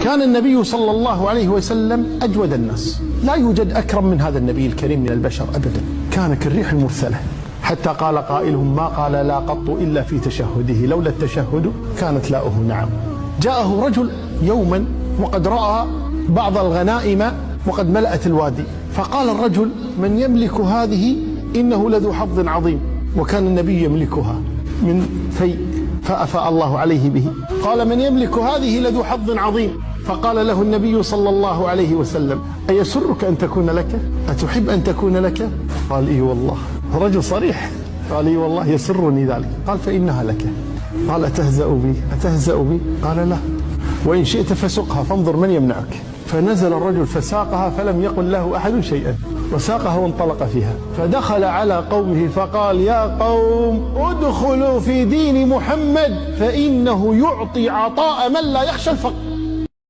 كان النبي صلى الله عليه وسلم أجود الناس، لا يوجد أكرم من هذا النبي الكريم من البشر أبدا. كان كالريح المرسلة، حتى قال قائلهم ما قال لا قط إلا في تشهده، لولا التشهد كانت لاؤه نعم. جاءه رجل يوما وقد رأى بعض الغنائم وقد ملأت الوادي، فقال الرجل من يملك هذه إنه لذو حظ عظيم، وكان النبي يملكها من فيء فأفاء الله عليه به. قال من يملك هذه لذو حظ عظيم، فقال له النبي صلى الله عليه وسلم أيسرك أن تكون لك؟ أتحب أن تكون لك؟ قال إي والله، رجل صريح، قال إي والله يسرني ذلك. قال فإنها لك. قال أتهزأ بي؟ أتهزأ بي؟ قال لا، وإن شئت فسقها فانظر من يمنعك. فنزل الرجل فساقها فلم يقل له أحد شيئا، وساقها وانطلق فيها، فدخل على قومه فقال يا قوم ادخلوا في دين محمد فإنه يعطي عطاء من لا يخشى الفقر.